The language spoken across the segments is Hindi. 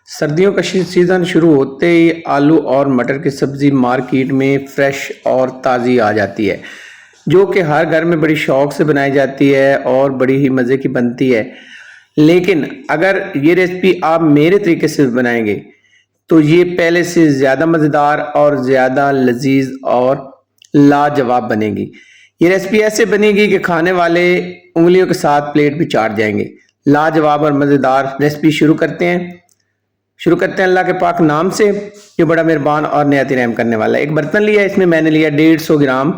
सर्दियों का सीज़न शुरू होते ही आलू और मटर की सब्ज़ी मार्केट में फ्रेश और ताज़ी आ जाती है, जो कि हर घर में बड़ी शौक से बनाई जाती है और बड़ी ही मज़े की बनती है। लेकिन अगर ये रेसिपी आप मेरे तरीके से बनाएंगे तो ये पहले से ज़्यादा मज़ेदार और ज़्यादा लजीज और लाजवाब बनेगी। ये रेसिपी ऐसे बनेगी कि खाने वाले उंगलियों के साथ प्लेट भी चाट जाएंगे। लाजवाब और मज़ेदार रेसिपी शुरू करते हैं अल्लाह के पाक नाम से, जो बड़ा मेहरबान और निहायत रहम करने वाला है। एक बर्तन लिया, इसमें मैंने लिया 150 ग्राम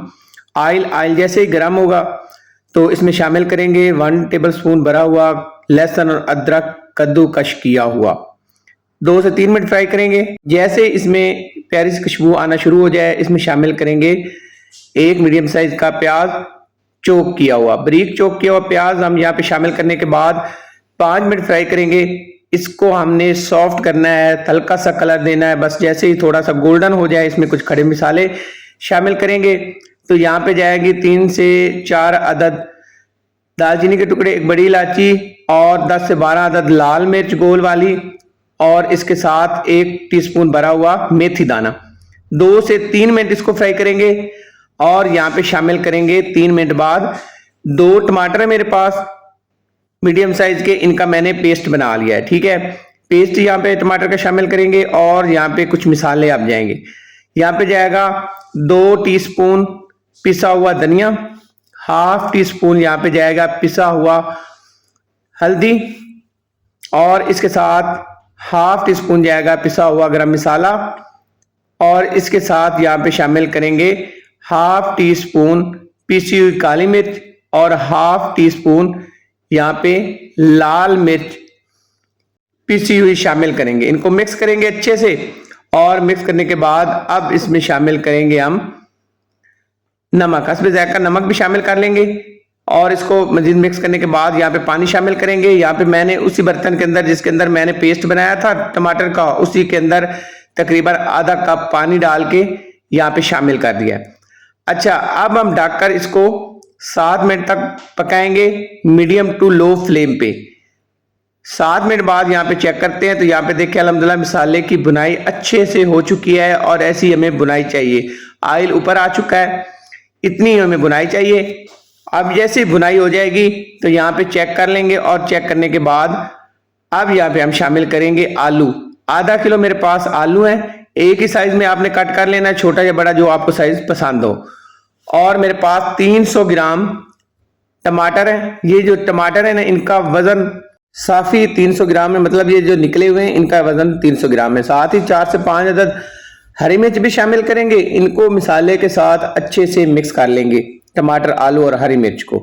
ऑयल। ऑयल जैसे ही गर्म होगा तो इसमें शामिल करेंगे 1 टेबल स्पून भरा हुआ लहसुन और अदरक कद्दूकश किया हुआ। 2 से 3 मिनट फ्राई करेंगे। जैसे इसमें प्यारी सी खुशबू आना शुरू हो जाए, इसमें शामिल करेंगे 1 मीडियम साइज का प्याज चॉप किया हुआ, बारीक चॉप किया हुआ प्याज हम यहाँ पे शामिल करने के बाद 5 मिनट फ्राई करेंगे। इसको हमने सॉफ्ट करना है, हल्का सा कलर देना है। बस जैसे ही थोड़ा सा गोल्डन हो जाए, इसमें कुछ खड़े मसाले शामिल करेंगे। तो यहाँ पे जाएगी 3 से 4 अदद दालचीनी के टुकड़े, एक बड़ी इलायची और 10 से 12 अदद लाल मिर्च गोल वाली, और इसके साथ 1 टीस्पून भरा हुआ मेथी दाना। 2 से 3 मिनट इसको फ्राई करेंगे और यहाँ पे शामिल करेंगे 3 मिनट बाद 2 टमाटर है मेरे पास मीडियम साइज के, इनका मैंने पेस्ट बना लिया है। ठीक है, पेस्ट यहाँ पे टमाटर का शामिल करेंगे और यहाँ पे कुछ मिसाले आप जाएंगे। यहाँ पे जाएगा 2 टीस्पून पिसा हुआ धनिया, हाफ टी स्पून यहाँ पे जाएगा पिसा हुआ हल्दी, और इसके साथ हाफ टी स्पून जाएगा पिसा हुआ गरम मसाला, और इसके साथ यहाँ पे शामिल करेंगे हाफ टी स्पून पिसी हुई काली मिर्च और हाफ टी स्पून यहाँ पे लाल मिर्च पिसी हुई शामिल करेंगे। इनको मिक्स करेंगे अच्छे से, और मिक्स करने के बाद अब इसमें शामिल करेंगे हम नमक, हस्बे ज़ायक़ा नमक भी शामिल कर लेंगे। और इसको मजीद मिक्स करने के बाद यहाँ पे पानी शामिल करेंगे। यहाँ पे मैंने उसी बर्तन के अंदर जिसके अंदर मैंने पेस्ट बनाया था टमाटर का, उसी के अंदर तकरीबन आधा कप पानी डाल के यहाँ पे शामिल कर दिया। अच्छा, अब हम ढककर इसको 7 मिनट तक पकाएंगे मीडियम टू लो फ्लेम पे। 7 मिनट बाद यहाँ पे चेक करते हैं तो यहाँ पे देखिए अल्हम्दुलिल्लाह मसाले की बुनाई अच्छे से हो चुकी है, और ऐसी हमें बुनाई चाहिए। ऑयल ऊपर आ चुका है, इतनी हमें बुनाई चाहिए। अब जैसे बुनाई हो जाएगी तो यहाँ पे चेक कर लेंगे, और चेक करने के बाद अब यहाँ पे हम शामिल करेंगे आलू। आधा किलो मेरे पास आलू है, एक ही साइज में आपने कट कर लेना है, छोटा या बड़ा जो आपको साइज पसंद हो। और मेरे पास 300 ग्राम टमाटर है। ये जो टमाटर है ना, इनका वजन साफी 300 ग्राम है, मतलब ये जो निकले हुए हैं इनका वजन 300 ग्राम है। साथ ही 4 से 5 अदद हरी मिर्च भी शामिल करेंगे। इनको मिसाले के साथ अच्छे से मिक्स कर लेंगे, टमाटर आलू और हरी मिर्च को।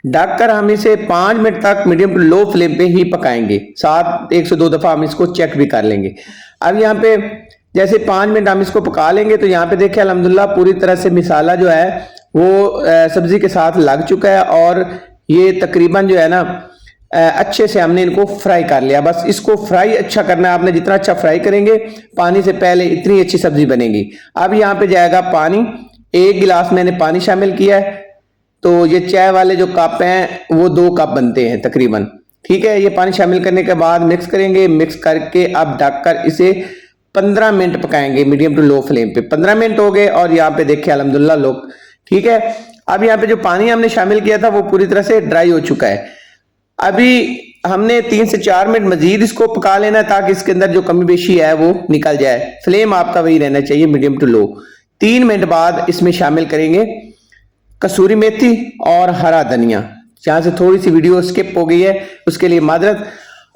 ढककर हम इसे 5 मिनट तक मीडियम टू लो फ्लेम पे ही पकाएंगे। साथ 1 से 2 दफा हम इसको चेक भी कर लेंगे। अब यहाँ पे जैसे 5 मिनट हम इसको पका लेंगे तो यहाँ पे देखिए अल्हम्दुलिल्लाह पूरी तरह से मिसाला जो है वो सब्जी के साथ लग चुका है, और ये तकरीबन जो है ना अच्छे से हमने इनको फ्राई कर लिया। बस इसको फ्राई अच्छा करना है आपने, जितना अच्छा फ्राई करेंगे पानी से पहले इतनी अच्छी सब्जी बनेगी। अब यहाँ पे जाएगा पानी, 1 गिलास मैंने पानी शामिल किया है। तो ये चाय वाले जो कप हैं वो 2 कप बनते हैं तकरीबन। ठीक है, ये पानी शामिल करने के बाद मिक्स करेंगे। मिक्स करके अब ढककर इसे 15 मिनट पकाएंगे मीडियम टू लो फ्लेम पे। 15 मिनट हो गए और यहाँ पे देखिए अल्हम्दुलिल्लाह लोग ठीक है। अब यहाँ पे जो पानी हमने शामिल किया था वो पूरी तरह से ड्राई हो चुका है। अभी हमने 3 से 4 मिनट मजीद इसको पका लेना है ताकि इसके अंदर जो कमी बेशी है वो निकल जाए। फ्लेम आपका वही रहना चाहिए, मीडियम टू लो। 3 मिनट बाद इसमें शामिल करेंगे कसूरी मेथी और हरा धनिया। यहाँ से थोड़ी सी वीडियो स्किप हो गई है, उसके लिए माजरत।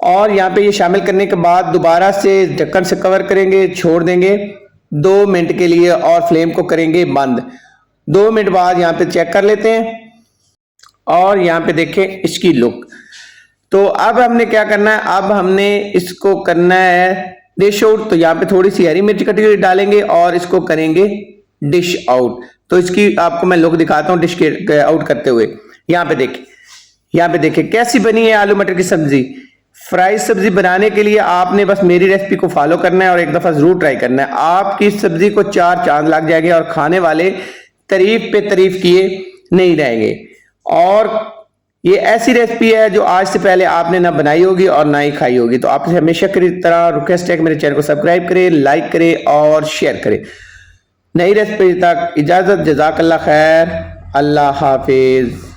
और यहाँ पे ये शामिल करने के बाद दोबारा से ढक्कन से कवर करेंगे, छोड़ देंगे 2 मिनट के लिए और फ्लेम को करेंगे बंद। 2 मिनट बाद यहाँ पे चेक कर लेते हैं और यहाँ पे देखें इसकी लुक। तो अब हमने क्या करना है, अब हमने इसको करना है डिश आउट। तो यहाँ पे थोड़ी सी हरी मिर्च कटी हुई डालेंगे और इसको करेंगे डिश आउट। तो इसकी आपको मैं लुक दिखाता हूँ डिश के आउट करते हुए। यहाँ पे देखिए कैसी बनी है आलू मटर की सब्जी। फ्राई सब्जी बनाने के लिए आपने बस मेरी रेसिपी को फॉलो करना है और एक दफा जरूर ट्राई करना है। आपकी सब्जी को 4 चांद लग जाएंगे और खाने वाले तारीफ पे तारीफ किए नहीं रहेंगे। और ये ऐसी रेसिपी है जो आज से पहले आपने ना बनाई होगी और ना ही खाई होगी। तो आपसे हमेशा की तरह रिक्वेस्ट है कि मेरे चैनल को सब्सक्राइब करें, लाइक करें और शेयर करें। नई रेसिपी तक इजाज़त, जज़ाकल्लाह खैर, अल्लाह हाफिज़।